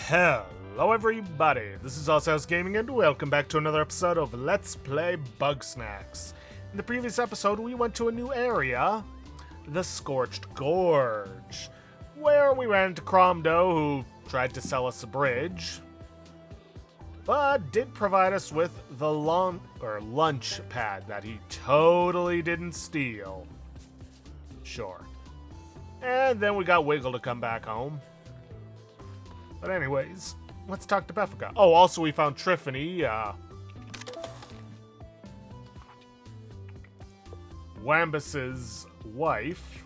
Hello everybody, this is House Gaming and welcome back to another episode of Let's Play Bugsnax. In the previous episode we went to a new area, the Scorched Gorge, where we ran into Cromdo, who tried to sell us a bridge, but did provide us with the lunch pad that he totally didn't steal. Sure. And then we got Wiggle to come back home. But anyways, let's talk to Beffica. Oh, also we found Triffany, Wambus's wife.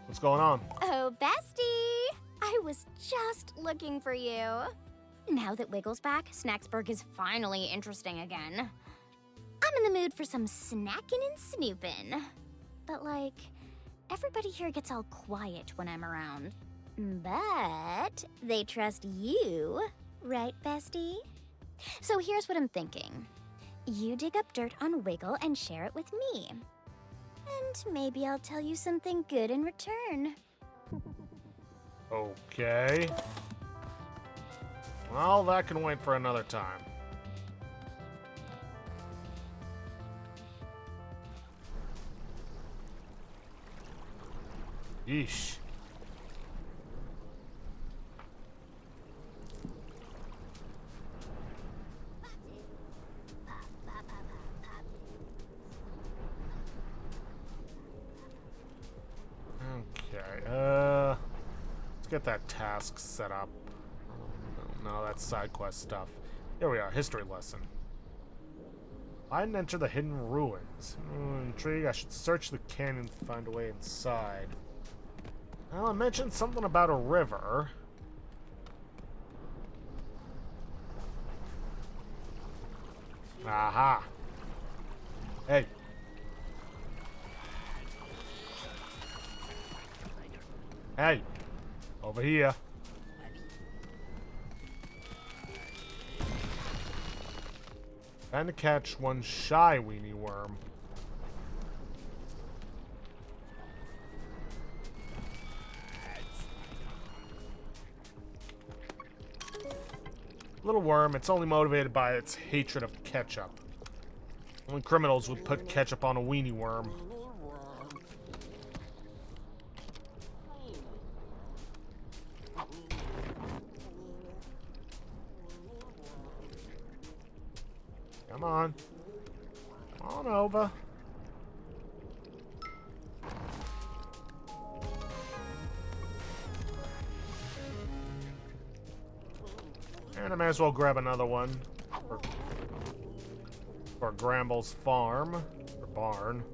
What's going on? Oh, bestie! I was just looking for you. Now that Wiggle's back, Snacksburg is finally interesting again. I'm in the mood for some snacking and snooping. But, like, everybody here gets all quiet when I'm around. But they trust you, right, bestie? So here's what I'm thinking. You dig up dirt on Wiggle and share it with me. And maybe I'll tell you something good in return. Okay. Well, that can wait for another time. Yeesh. Okay, let's get that task set up. No, that's side quest stuff. Here we are, history lesson. I didn't enter the hidden ruins. Intrigued, I should search the canyon to find a way inside. Well, I mentioned something about a river. Aha! Hey! Hey! Over here. Trying to catch one shy weenie worm. Little worm, it's only motivated by its hatred of ketchup. Only criminals would put ketchup on a weenie worm. Come on. Come on over. And I may as well grab another one for Gramble's farm, or barn.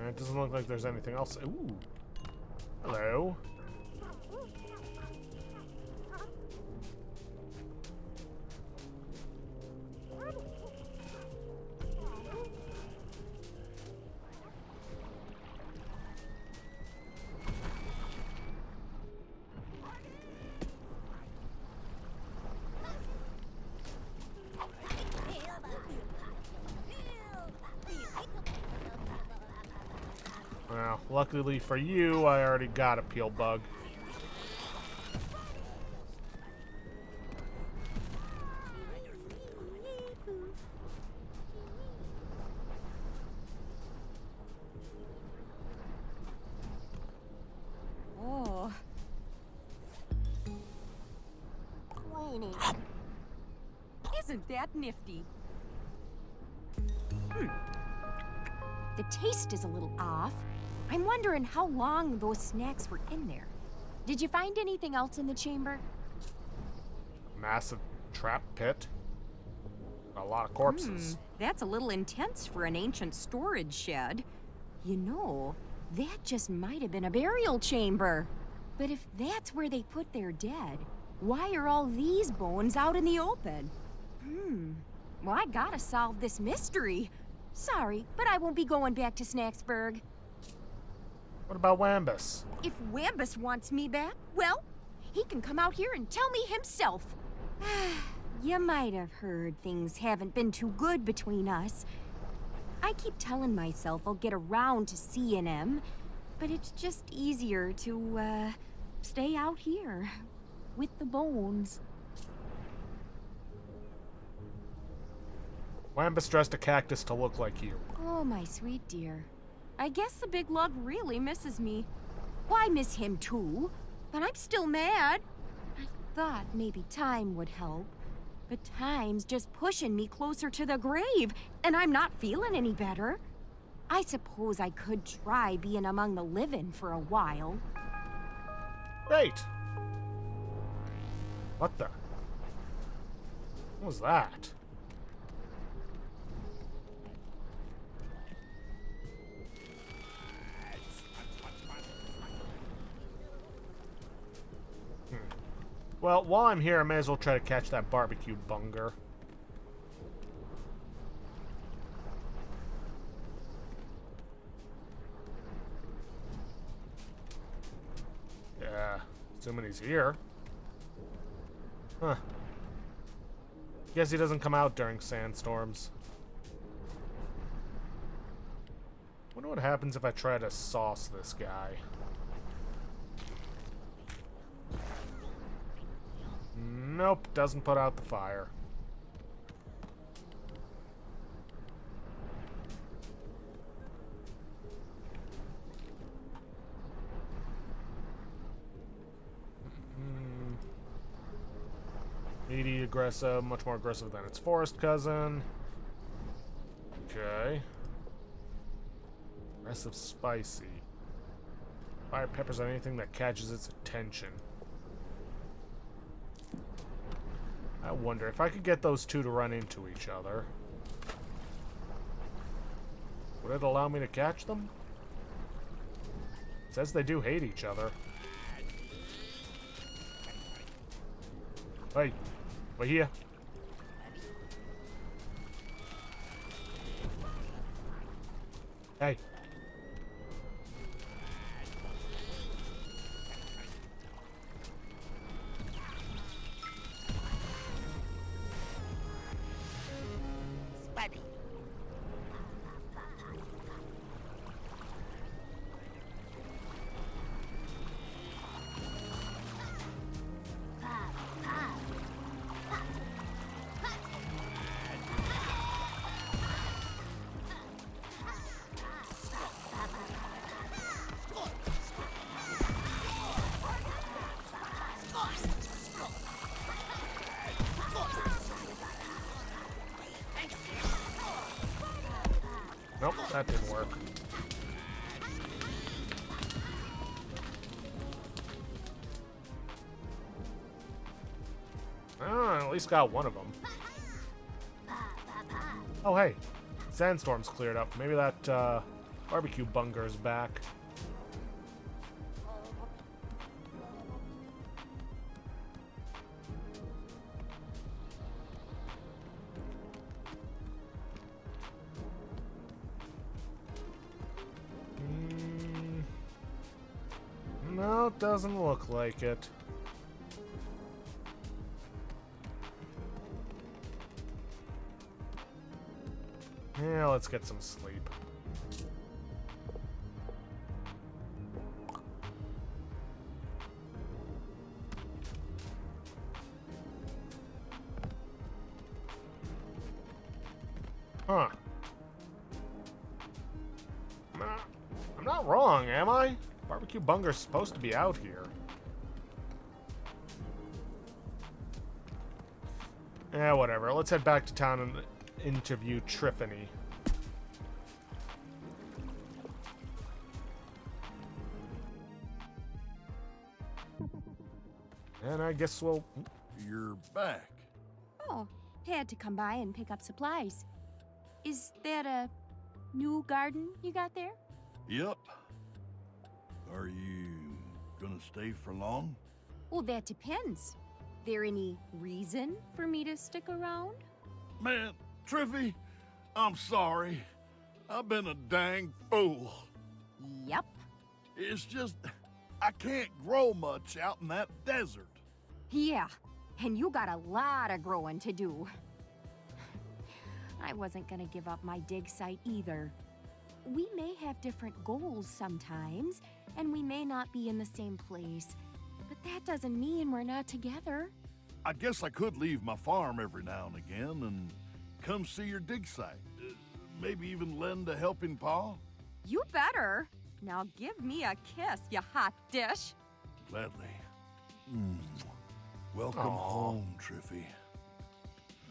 It doesn't look like there's anything else. Ooh. Hello. Well, luckily for you, I already got a peel bug. Oh. Isn't that nifty? The taste is a little off. I'm wondering how long those snacks were in there. Did you find anything else in the chamber? Massive trap pit. A lot of corpses. That's a little intense for an ancient storage shed. You know, that just might have been a burial chamber. But if that's where they put their dead, why are all these bones out in the open? Well, I gotta solve this mystery. Sorry, but I won't be going back to Snacksburg. What about Wambus? If Wambus wants me back, well, he can come out here and tell me himself. You might have heard things haven't been too good between us. I keep telling myself I'll get around to seeing him, but it's just easier to, stay out here with the bones. Wambus dressed a cactus to look like you. Oh, my sweet dear. I guess the big lug really misses me. Well, I miss him too, but I'm still mad. I thought maybe time would help, but time's just pushing me closer to the grave, and I'm not feeling any better. I suppose I could try being among the living for a while. Great. What the? What was that? Well, while I'm here, I may as well try to catch that barbecue bunger. Yeah, assuming he's here. Huh. Guess he doesn't come out during sandstorms. Wonder what happens if I try to sauce this guy. Nope, doesn't put out the fire. Meaty, aggressive, much more aggressive than its forest cousin. Okay. Aggressive, spicy. Fire peppers on anything that catches its attention. I wonder if I could get those two to run into each other. Would it allow me to catch them? It says they do hate each other. Hey, over here. Hey. Nope, that didn't work. I at least got one of them. Oh, hey. Sandstorm's cleared up. Maybe that barbecue bunger's back. No, it doesn't look like it. Yeah, let's get some sleep. Huh. I'm not wrong, am I? Barbecue bunger's supposed to be out here. Yeah, whatever. Let's head back to town and interview Triffany. And I guess we'll... You're back. Oh, had to come by and pick up supplies. Is that a new garden you got there? Yep. Are you gonna stay for long? Well, that depends. There any reason for me to stick around? Man, Triffy, I'm sorry. I've been a dang fool. Yep. It's just, I can't grow much out in that desert. Yeah, And you got a lot of growing to do. I wasn't gonna give up my dig site either. We may have different goals sometimes, and we may not be in the same place. But that doesn't mean we're not together. I guess I could leave my farm every now and again and come see your dig site. Maybe even lend a helping paw? You better. Now give me a kiss, you hot dish. Gladly. Welcome Aw. home, Triffy.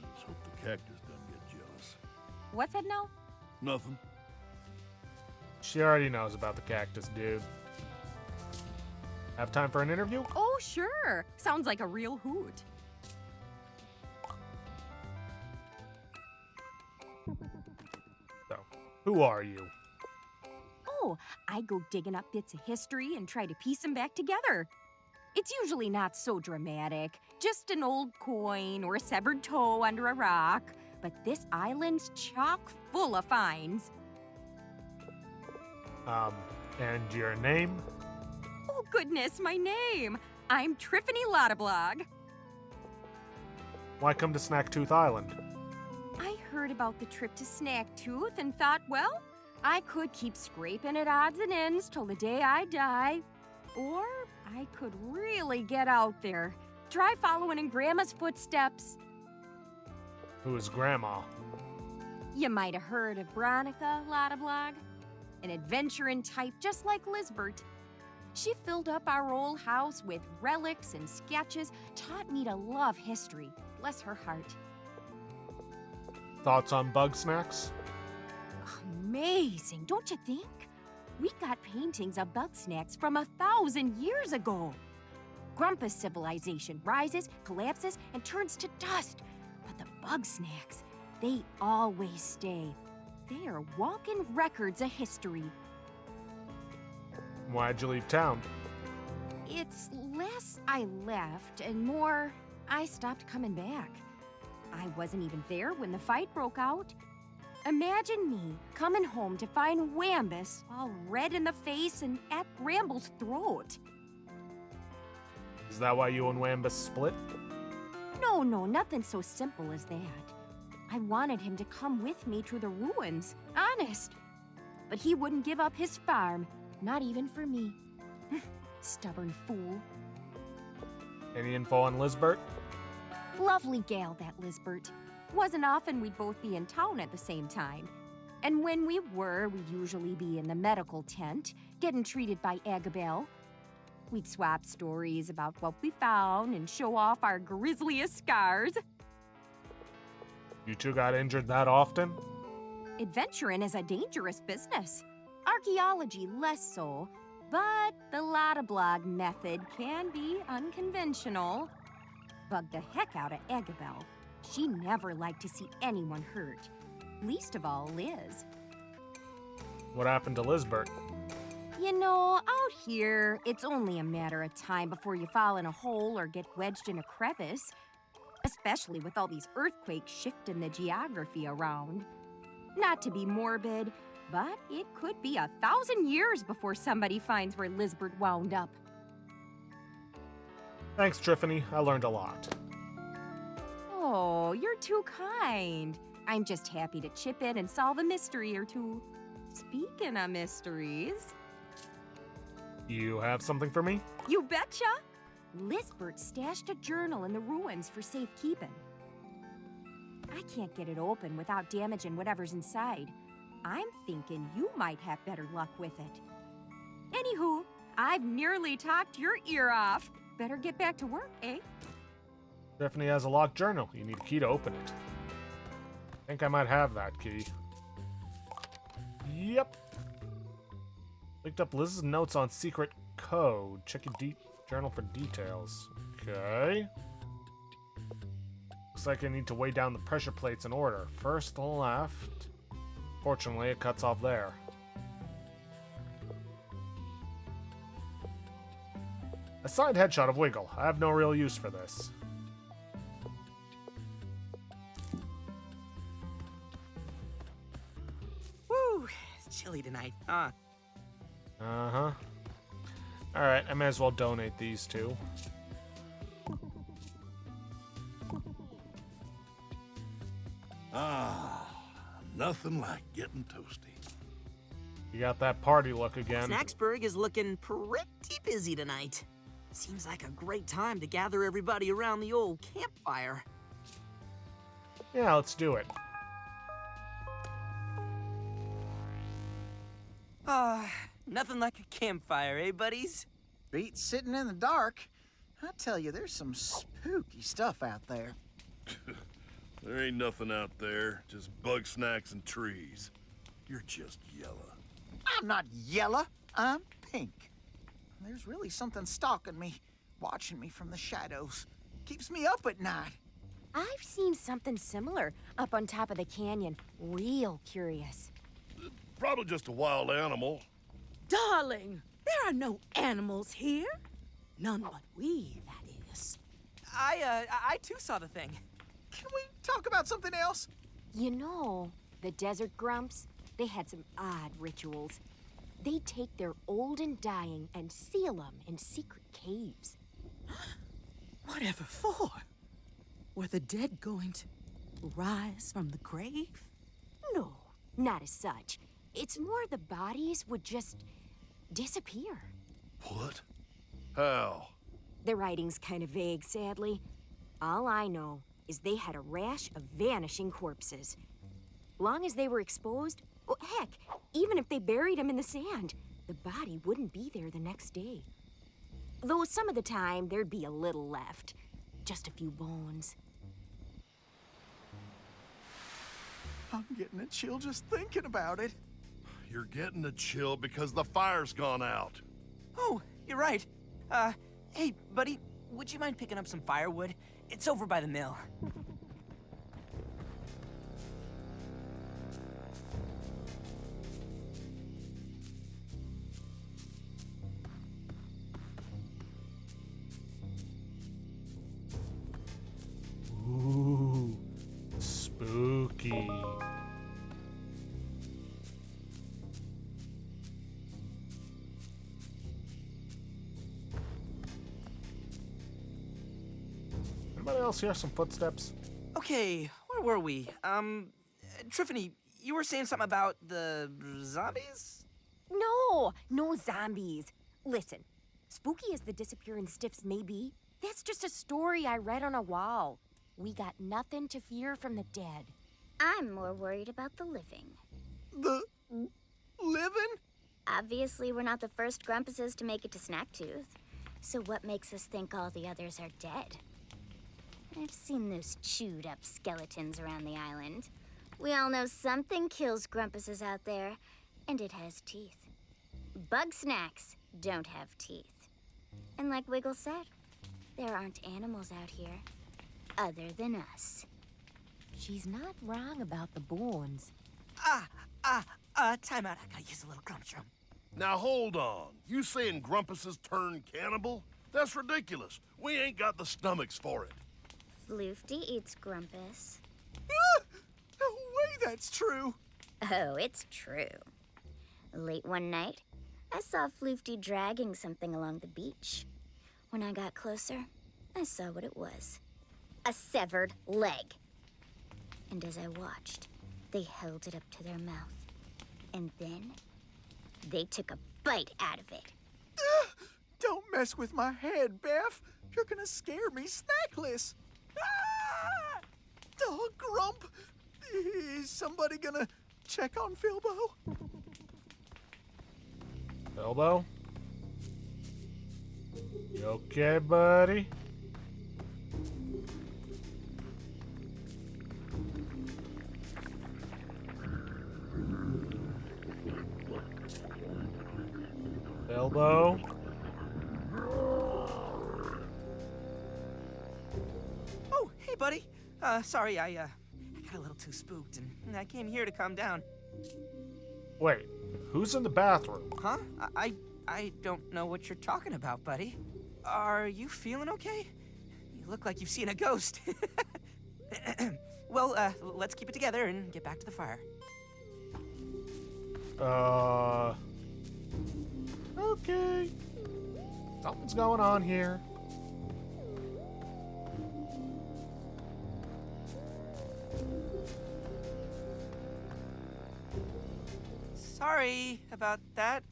Let's hope the cactus doesn't get jealous. What's that now? Nothing. She already knows about the cactus, dude. Have time for an interview? Oh, sure. Sounds like a real hoot. So, who are you? Oh, I go digging up bits of history and try to piece them back together. It's usually not so dramatic, just an old coin or a severed toe under a rock. But this island's chock full of finds. And your name? Oh, goodness, my name. I'm Triffany Lottablog. Why come to Snacktooth Island? I heard about the trip to Snacktooth and thought, well, I could keep scraping at odds and ends till the day I die. Or I could really get out there. Try following in Grandma's footsteps. Who is Grandma? You might have heard of Veronica Lottablog, an adventuring type just like Lizbert. She filled up our old house with relics and sketches, taught me to love history. Bless her heart. Thoughts on Bugsnax? Amazing, don't you think? We got paintings of Bugsnax from 1,000 years ago. Grumpus civilization rises, collapses, and turns to dust. But the Bugsnax, they always stay. They are walking records of history. Why'd you leave town? It's less I left and more I stopped coming back. I wasn't even there when the fight broke out. Imagine me coming home to find Wambus all red in the face and at Bramble's throat. Is that why you and Wambus split? No, nothing so simple as that. I wanted him to come with me to the ruins, honest. But he wouldn't give up his farm, not even for me. Stubborn fool. Any info on Lizbert? Lovely gal, that Lizbert. Wasn't often we'd both be in town at the same time. And when we were, we'd usually be in the medical tent, getting treated by Agabel. We'd swap stories about what we found and show off our grisliest scars. You two got injured that often? Adventuring is a dangerous business. Archaeology less so, but the Lottablog method can be unconventional. Bugged the heck out of Agabel. She never liked to see anyone hurt, least of all Liz. What happened to Lizbert? You know, out here, it's only a matter of time before you fall in a hole or get wedged in a crevice, especially with all these earthquakes shifting the geography around. Not to be morbid, but it could be 1,000 years before somebody finds where Lizbert wound up. Thanks, Triffany. I learned a lot. Oh, you're too kind. I'm just happy to chip in and solve a mystery or two. Speaking of mysteries... You have something for me? You betcha! Lizbert stashed a journal in the ruins for safekeeping. I can't get it open without damaging whatever's inside. I'm thinking you might have better luck with it. Anywho, I've nearly talked your ear off. Better get back to work, eh? Triffany has a locked journal. You need a key to open it. I think I might have that key. Yep. Picked up Liz's notes on secret code. Check your journal for details. Okay. Looks like I need to weigh down the pressure plates in order. First left. Fortunately, it cuts off there. A signed headshot of Wiggle. I have no real use for this. Woo! It's chilly tonight, huh? Uh-huh. Alright, I may as well donate these two. Ah, nothing like getting toasty. You got that party look again. Snacksburg is looking pretty busy tonight. Seems like a great time to gather everybody around the old campfire. Yeah, let's do it. Nothing like a campfire, eh, buddies? Beats sitting in the dark. I tell you, there's some spooky stuff out there. There ain't nothing out there, just Bugsnax and trees. You're just yellow. I'm not yellow, I'm pink. There's really something stalking me, watching me from the shadows. Keeps me up at night. I've seen something similar up on top of the canyon. Real curious. Probably just a wild animal. Darling, there are no animals here. None but we, that is. I too saw the thing. Can we talk about something else? You know, the desert grumps, they had some odd rituals. They'd take their old and dying and seal them in secret caves. Whatever for? Were the dead going to rise from the grave? No, not as such. It's more the bodies would just disappear. What? How? The writing's kind of vague, sadly. All I know is they had a rash of vanishing corpses. Long as they were exposed, oh, heck, even if they buried them in the sand, the body wouldn't be there the next day. Though some of the time, there'd be a little left. Just a few bones. I'm getting a chill just thinking about it. You're getting a chill because the fire's gone out. Oh, you're right. Hey, buddy, would you mind picking up some firewood? It's over by the mill. Ooh, spooky. Anybody else hear some footsteps? Okay, where were we? Triffany, you were saying something about the zombies? No zombies. Listen, spooky as the disappearing stiffs may be, that's just a story I read on a wall. We got nothing to fear from the dead. I'm more worried about the living. The living? Obviously, we're not the first Grumpuses to make it to Snacktooth. So what makes us think all the others are dead? I've seen those chewed up skeletons around the island. We all know something kills Grumpuses out there, and it has teeth. Bugsnax don't have teeth. And like Wiggle said, there aren't animals out here other than us. She's not wrong about the bones. Time out. I gotta use a little grumpstrum. Now hold on. You saying Grumpuses turn cannibal? That's ridiculous. We ain't got the stomachs for it. Floofty eats Grumpus. No way that's true. Oh, it's true. Late one night, I saw Floofty dragging something along the beach. When I got closer, I saw what it was. A severed leg. And as I watched, they held it up to their mouth. And then, they took a bite out of it. Don't mess with my head, Beth. You're gonna scare me snackless. Ah! Oh, Grump. Is somebody gonna check on Philbo? Elbow? You okay, buddy? Elbow? Oh, hey, buddy. Sorry, I got a little too spooked, and I came here to calm down. Wait, who's in the bathroom? Huh? I don't know what you're talking about, buddy. Are you feeling okay? You look like you've seen a ghost. Well, let's keep it together and get back to the fire. Okay. Something's going on here. Sorry about that.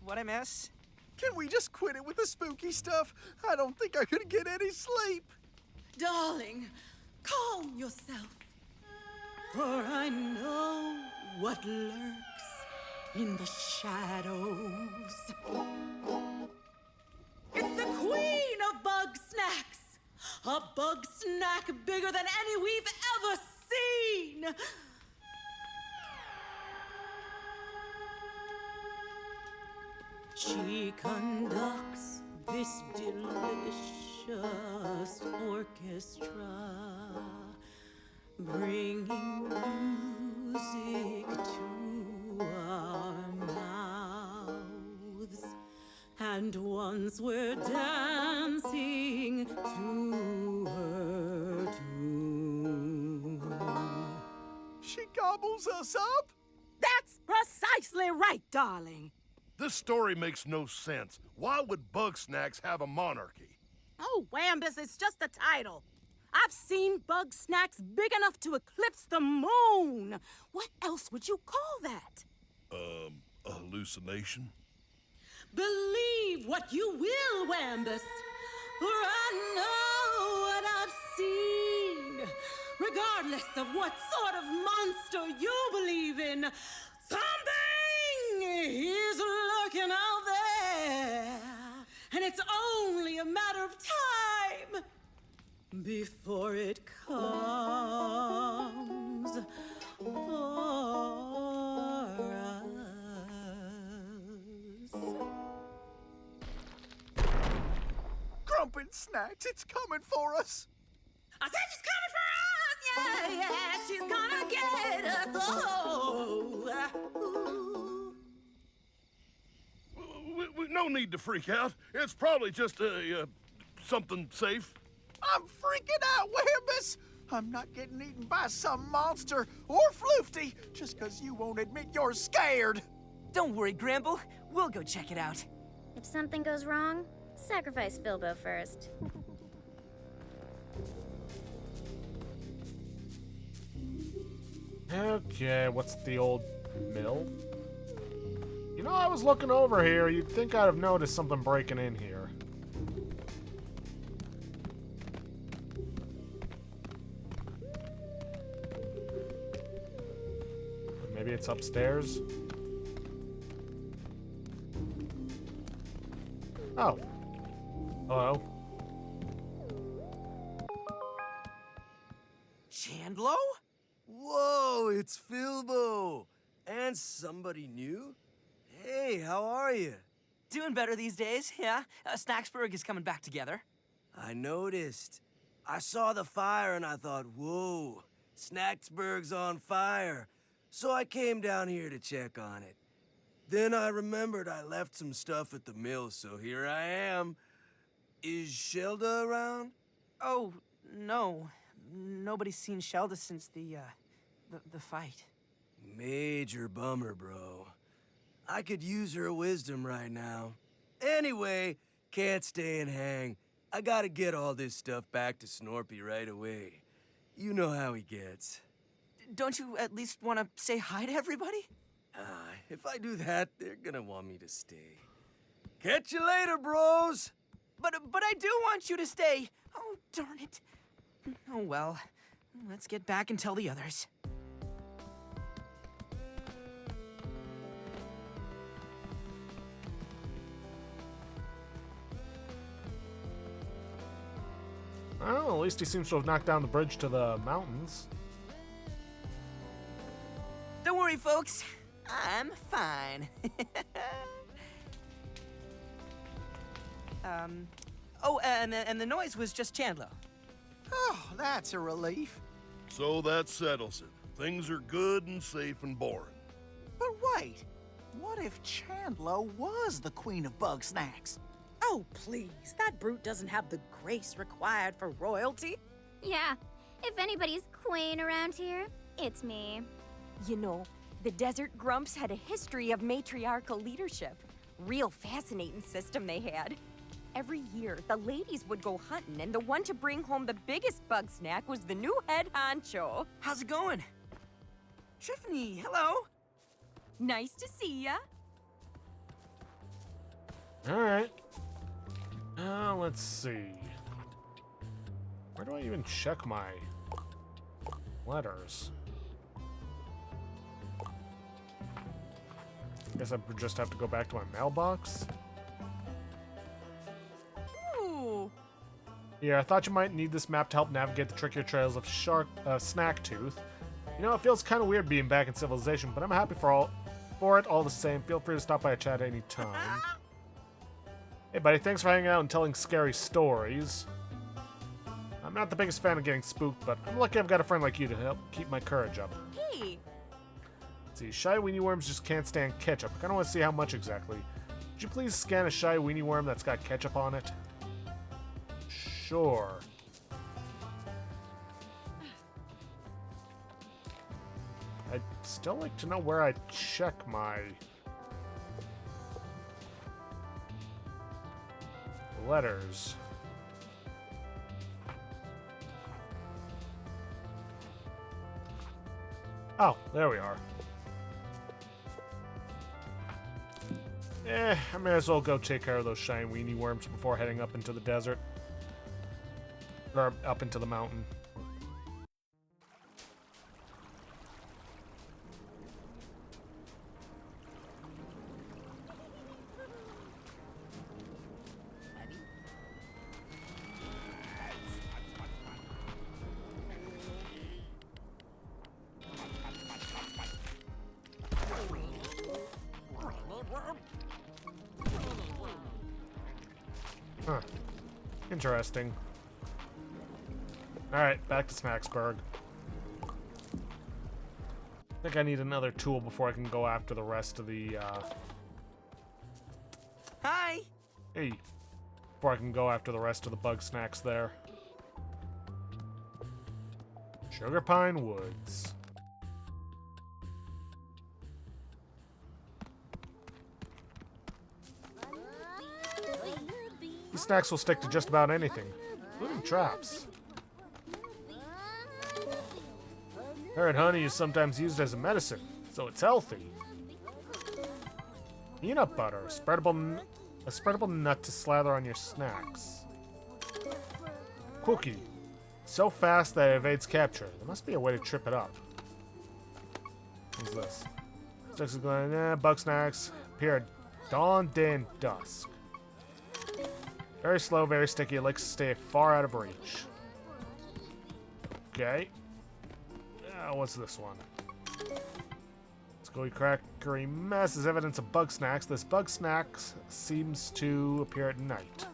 What'd I miss? Can we just quit it with the spooky stuff? I don't think I'm gonna get any sleep. Darling, calm yourself. For I know what lurks in the shadows. It's the queen of Bugsnax! A bug snack bigger than any we've ever seen! She conducts this delicious orchestra, bringing music to our mouths. And once we're dancing to her tune. She gobbles us up? That's precisely right, darling. This story makes no sense. Why would Bugsnax have a monarchy? Oh, Wambus, it's just a title. I've seen Bugsnax big enough to eclipse the moon. What else would you call that? A hallucination? Believe what you will, Wambus, for I know what I've seen. Regardless of what sort of monster you believe in, something is lurking out there. And it's only a matter of time before it comes for us. Grump and Snacks, it's coming for us. I said she's coming for us! Yeah, she's gonna get us. Oh. No need to freak out. It's probably just something safe. I'm freaking out, Wambus. I'm not getting eaten by some monster or Floofty just because you won't admit you're scared. Don't worry, Gramble. We'll go check it out. If something goes wrong, sacrifice Filbo first. Okay, what's the old mill? You know, I was looking over here. You'd think I'd have noticed something breaking in here. Maybe it's upstairs? Oh. Hello? Chandlo? Whoa, it's Filbo! And somebody new? Hey, how are you? Doing better these days, yeah. Snacksburg is coming back together. I noticed. I saw the fire and I thought, whoa, Snacksburg's on fire. So I came down here to check on it. Then I remembered I left some stuff at the mill, so here I am. Is Shelda around? Oh, no. Nobody's seen Shelda since the fight. Major bummer, bro. I could use her wisdom right now. Anyway, can't stay and hang. I gotta get all this stuff back to Snorpy right away. You know how he gets. Don't you at least want to say hi to everybody? If I do that, they're gonna want me to stay. Catch you later, bros! But I do want you to stay. Oh, darn it. Oh, well. Let's get back and tell the others. Well, at least he seems to have knocked down the bridge to the mountains. Don't worry, folks. I'm fine. And the noise was just Chandlo. Oh, that's a relief. So that settles it. Things are good and safe and boring. But wait, what if Chandlo was the queen of Bugsnax? Oh, please. That brute doesn't have the grace required for royalty. Yeah, if anybody's queen around here, it's me. You know, the Desert Grumps had a history of matriarchal leadership. Real fascinating system they had. Every year, the ladies would go hunting, and the one to bring home the biggest bug snack was the new head honcho. How's it going? Tiffany, hello. Nice to see ya. Alright. Let's see. Where do I even check my letters? Guess I just have to go back to my mailbox. Ooh. Yeah, I thought you might need this map to help navigate the trickier trails of Snacktooth. You know, it feels kind of weird being back in civilization, but I'm happy for it all the same. Feel free to stop by a chat any time. Hey, buddy, thanks for hanging out and telling scary stories. I'm not the biggest fan of getting spooked, but I'm lucky I've got a friend like you to help keep my courage up. Hey. Let's see, shy weenie worms just can't stand ketchup. I kind of want to see how much exactly. Would you please scan a shy weenie worm that's got ketchup on it? Sure. I'd still like to know where I check my letters. Oh, there we are. I may as well go take care of those shiny weenie worms before heading up into the desert. Or up into the mountain. Huh. Interesting. Alright, back to Snacksburg. I think I need another tool before I can go after the rest of the, Hi! Hey. Before I can go after the rest of the Bugsnax there. Sugar Pine Woods. These snacks will stick to just about anything, including traps. Heard honey is sometimes used as a medicine, so it's healthy. Peanut butter, a spreadable nut to slather on your snacks. Cookie, so fast that it evades capture. There must be a way to trip it up. What's this? Sticks of going, Bugsnax appear at dawn, day, and dusk. Very slow, very sticky. It likes to stay far out of reach. Okay. What's this one? Skully crackery mess is evidence of Bugsnax. This Bugsnax seems to appear at night.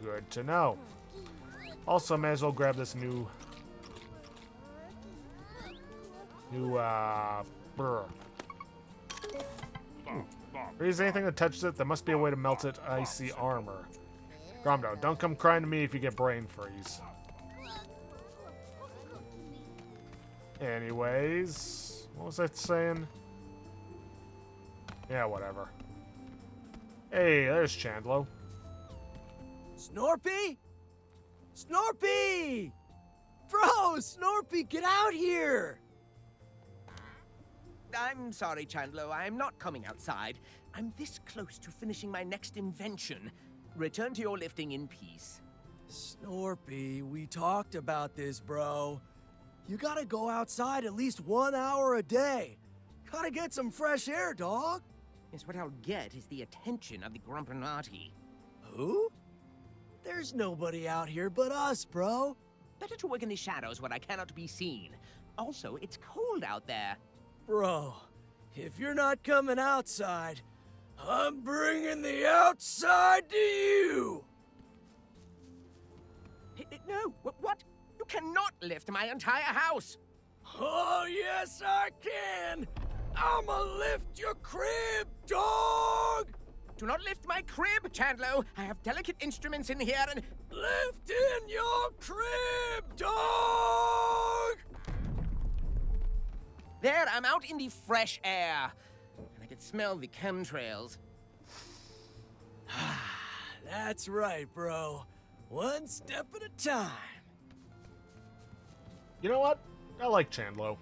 Good to know. Also, may as well grab this new brr. Freeze anything that touches it. There must be a way to melt it. Icy armor. Gromdo, don't come crying to me if you get brain freeze. Anyways, what was I saying? Yeah, whatever. Hey, there's Chandlo. Snorpy? Snorpy! Bro, Snorpy, get out here! I'm sorry, Chandlo. I'm not coming outside. I'm this close to finishing my next invention. Return to your lifting in peace. Snorpy, we talked about this, bro. You gotta go outside at least 1 hour a day. Gotta get some fresh air, dog. Yes, what I'll get is the attention of the Grumpinati. Who? There's nobody out here but us, bro. Better to work in the shadows where I cannot be seen. Also, it's cold out there. Bro, if you're not coming outside, I'm bringing the outside to you! No, what? You cannot lift my entire house! Oh, yes, I can! I'ma lift your crib, dog! Do not lift my crib, Chandlo! I have delicate instruments in here and... Lift in your crib, dog! There, I'm out in the fresh air. And I can smell the chemtrails. That's right, bro. One step at a time. You know what? I like Chandlo.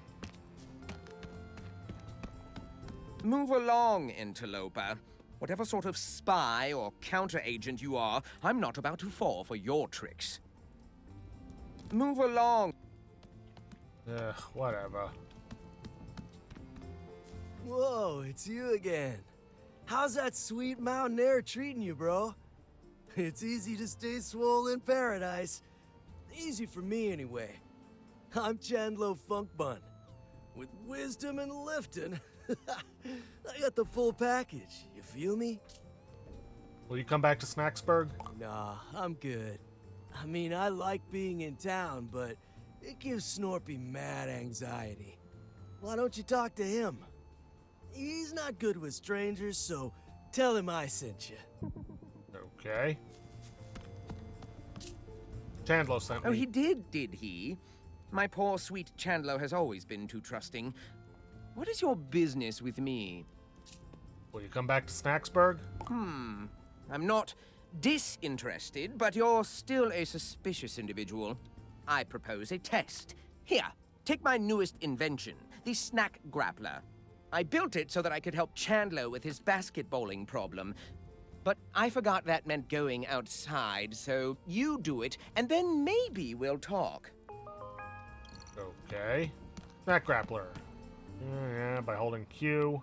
Move along, interloper. Whatever sort of spy or counter-agent you are, I'm not about to fall for your tricks. Move along. Ugh, whatever. Whoa, it's you again. How's that sweet mountain air treating you, bro? It's easy to stay swole in paradise. Easy for me, anyway. I'm Chandlo Funkbun. With wisdom and lifting, I got the full package. You feel me? Will you come back to Snacksburg? Nah, I'm good. I mean, I like being in town, but it gives Snorpy mad anxiety. Why don't you talk to him? He's not good with strangers, so tell him I sent you. Okay. Chandlo sent me. Oh, he did he? My poor, sweet Chandlo has always been too trusting. What is your business with me? Will you come back to Snacksburg? I'm not disinterested, but you're still a suspicious individual. I propose a test. Here, take my newest invention, the Snack Grappler. I built it so that I could help Chandlo with his basketballing problem. But I forgot that meant going outside, so you do it, and then maybe we'll talk. Okay. Snack Grappler. Yeah, by holding Q.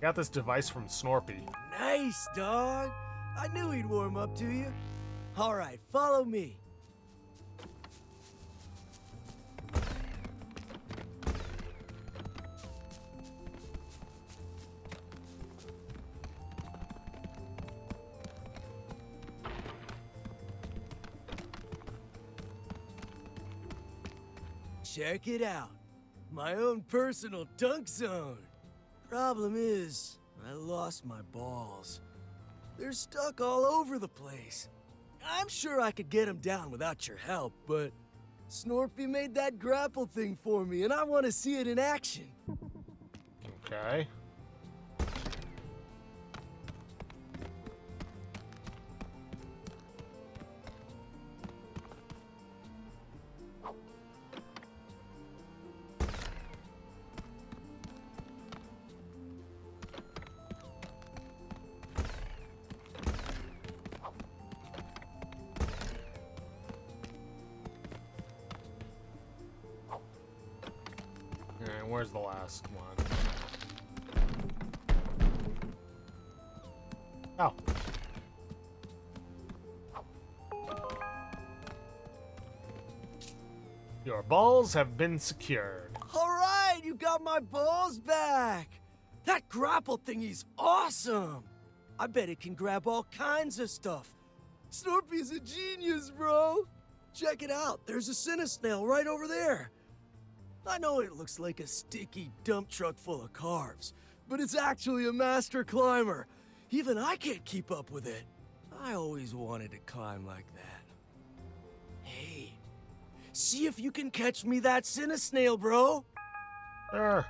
Got this device from Snorpy. Nice, dog. I knew he'd warm up to you. All right, follow me. Check it out. My own personal dunk zone. Problem is, I lost my balls. They're stuck all over the place. I'm sure I could get them down without your help, but Snorpy made that grapple thing for me, and I want to see it in action. Okay. And where's the last one? Oh. Your balls have been secured. All right, you got my balls back. That grapple thingy's awesome. I bet it can grab all kinds of stuff. Snorpy's a genius, bro. Check it out. There's a Cinesnail right over there. I know it looks like a sticky dump truck full of carbs, but it's actually a master climber. Even I can't keep up with it. I always wanted to climb like that. Hey, see if you can catch me that Cinesnail, bro. Sure.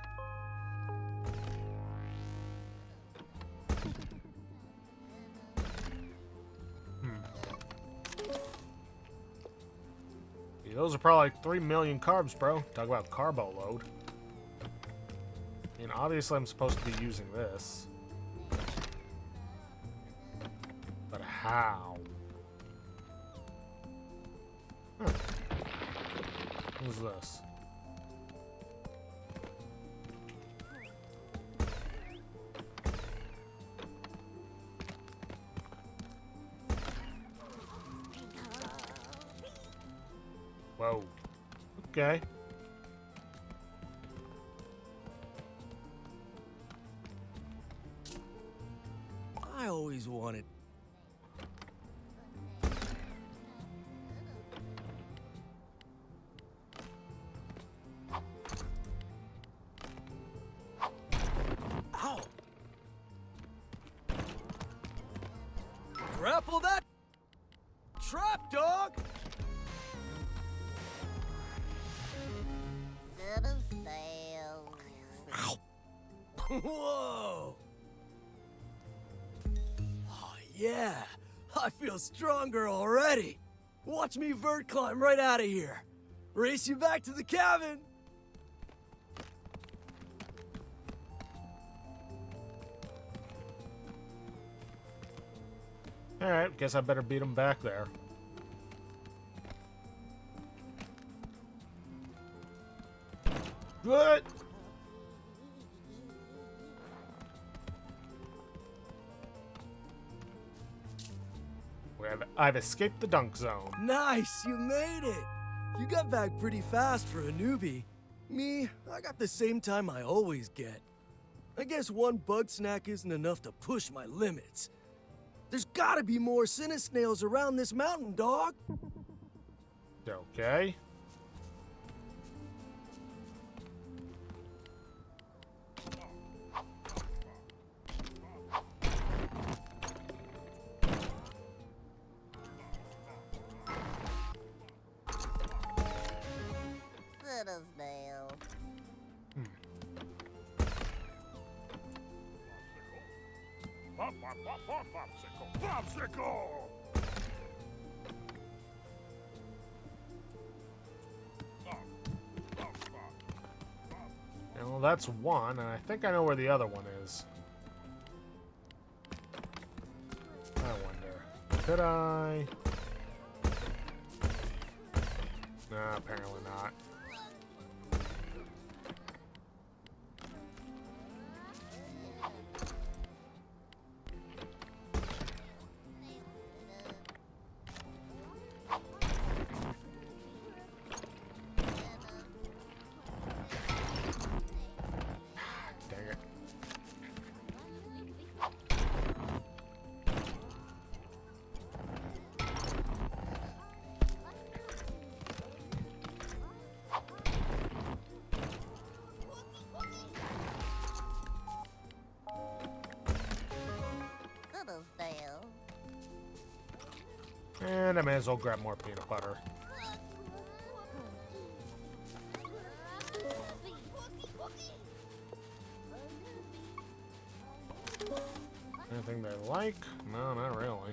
Those are probably like 3 million carbs, bro. Talk about carbo load. I mean, obviously I'm supposed to be using this. But how? Huh. What is this? Whoa. Okay. I always wanted. Ow! Grapple that trap, dog! Whoa! Oh, yeah. I feel stronger already. Watch me vert climb right out of here. Race you back to the cabin. Alright, guess I better beat him back there. What? I've escaped the dunk zone. Nice, you made it. You got back pretty fast for a newbie. Me, I got the same time I always get. I guess one bug snack isn't enough to push my limits. There's gotta be more Cinesnails around this mountain, dog. Okay. Cinesnail. Popsicle! Well, that's one, and I think I know where the other one is. I wonder. Could I? Nah, apparently not. Dang it. Cinesnail. And I may as well grab more peanut butter. Anything they like? No, not really.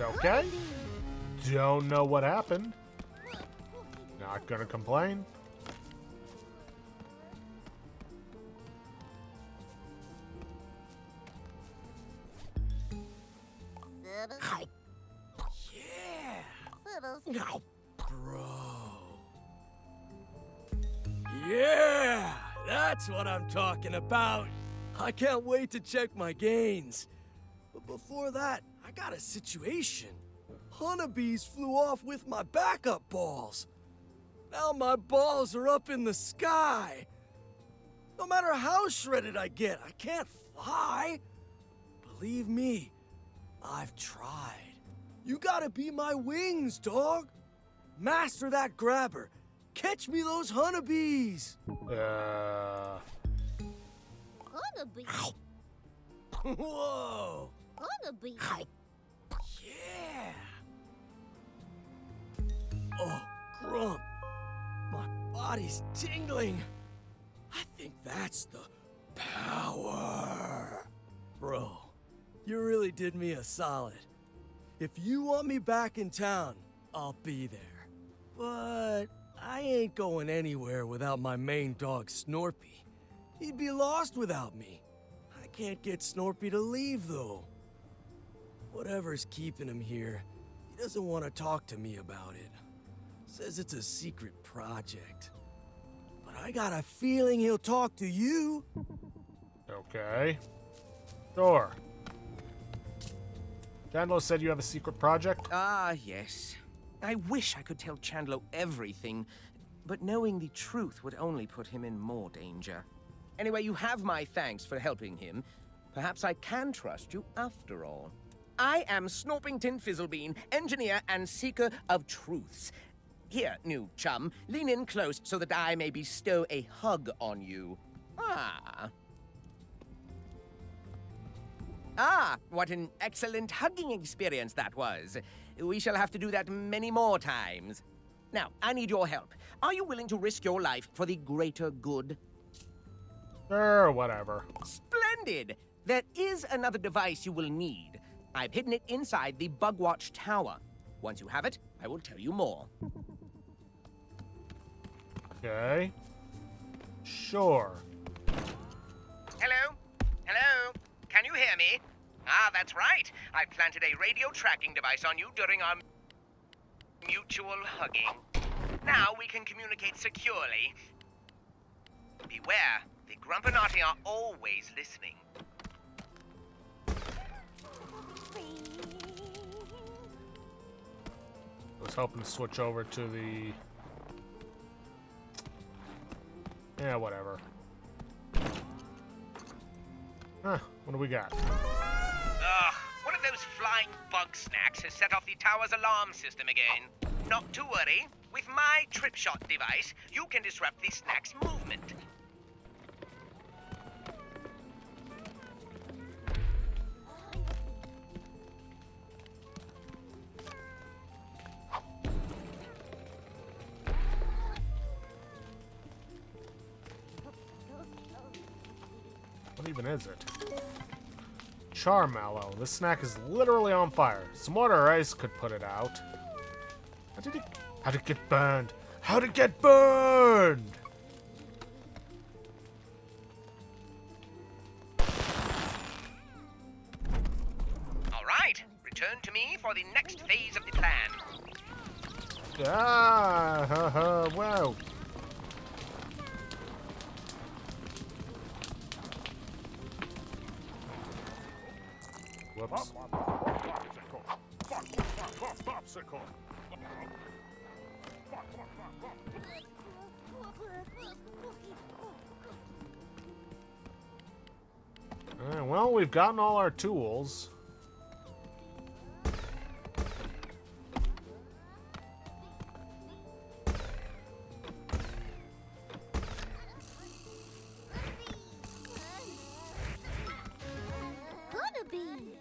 Okay. Don't know what happened. Not gonna complain. Yeah! Bro. Yeah! That's what I'm talking about! I can't wait to check my gains. But before that, I got a situation. Honeybees flew off with my backup balls. Now my balls are up in the sky. No matter how shredded I get, I can't fly. Believe me, I've tried. You gotta be my wings, dog. Master that grabber. Catch me those honeybees. Honeybee. Whoa. Honeybee. Yeah. Oh, Grump. My body's tingling. I think that's the power. Bro, you really did me a solid. If you want me back in town, I'll be there. But I ain't going anywhere without my main dog, Snorpy. He'd be lost without me. I can't get Snorpy to leave, though. Whatever's keeping him here, he doesn't want to talk to me about it. Says it's a secret project. But I got a feeling he'll talk to you. Okay. Door. Chandler said you have a secret project? Ah, yes. I wish I could tell Chandler everything, but knowing the truth would only put him in more danger. Anyway, you have my thanks for helping him. Perhaps I can trust you after all. I am Snorpington Fizzlebean, engineer and seeker of truths. Here, new chum, lean in close so that I may bestow a hug on you. Ah, what an excellent hugging experience that was. We shall have to do that many more times. Now, I need your help. Are you willing to risk your life for the greater good? Sure, whatever. Splendid! There is another device you will need. I've hidden it inside the Bugwatch Tower. Once you have it, I will tell you more. Okay. Sure. Hello? Hello? Can you hear me? Ah, that's right. I planted a radio tracking device on you during our mutual hugging. Now we can communicate securely. Beware, the Grumpinati are always listening. I was hoping to switch over to the... Yeah, whatever. Huh, what do we got? Ugh, one of those flying Bugsnax has set off the tower's alarm system again. Not to worry. With my trip shot device, you can disrupt the snack's movement. What even is it? Charmallow. This snack is literally on fire. Some water or ice could put it out. How'd it get burned? How'd it get burned? All right, return to me for the next phase of the plan. Ah, wow. Whoops. Alright, well, we've gotten all our tools. Gonna be.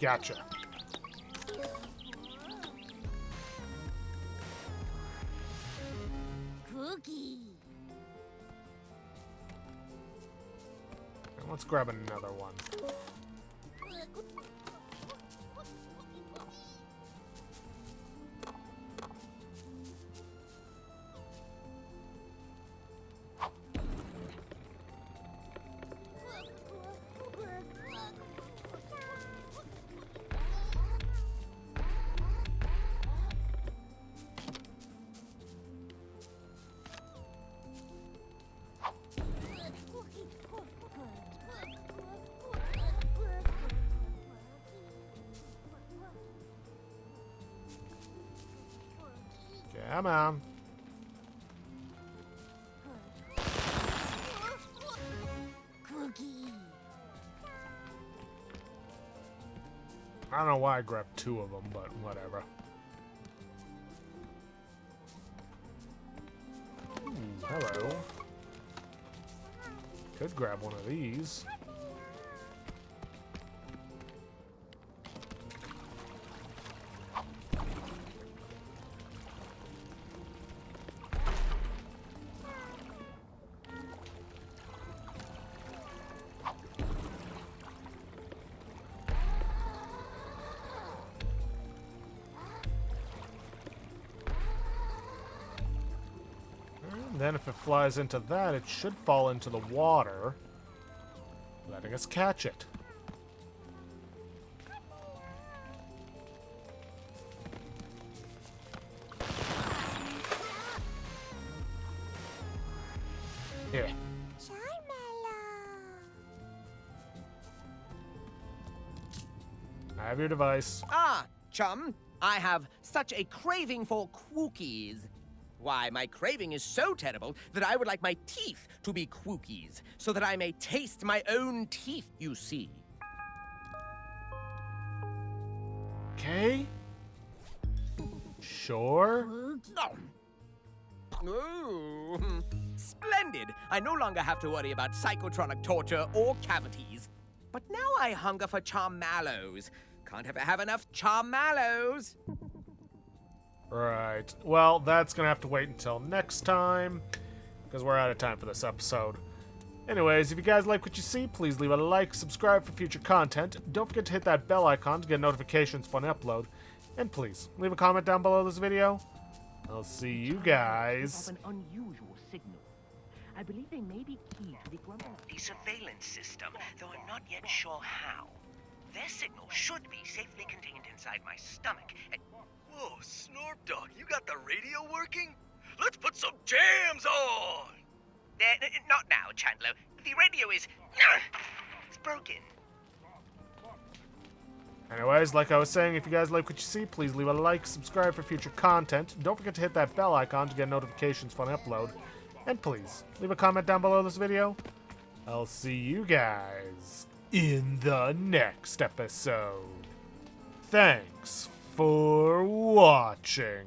Gotcha. Cookie. Let's grab another one. Come on. Cookie. I don't know why I grabbed two of them, but whatever. Ooh, hello. Could grab one of these. And then if it flies into that, it should fall into the water, letting us catch it. Here. I have your device. Ah, chum, I have such a craving for Kwookies. Why, my craving is so terrible that I would like my teeth to be Kwookies, so that I may taste my own teeth, you see. Okay. sure? Ooh, splendid! I no longer have to worry about psychotronic torture or cavities. But now I hunger for charmallows. Can't ever have enough charmallows. Right. Well, that's gonna have to wait until next time, because we're out of time for this episode. Anyways, if you guys like what you see, please leave a like, subscribe for future content. Don't forget to hit that bell icon to get notifications when I upload. And please, leave a comment down below this video. I'll see you guys. An unusual signal. I believe they may be key to the surveillance system, though I'm not yet sure how. Their signal should be safely contained inside my stomach. Whoa, Snorp Dog, you got the radio working? Let's put some jams on! Not now, Chandler. The radio is... it's broken. Anyways, like I was saying, if you guys like what you see, please leave a like, subscribe for future content. Don't forget to hit that bell icon to get notifications when I upload. And please, leave a comment down below this video. I'll see you guys in the next episode. Thanks for watching.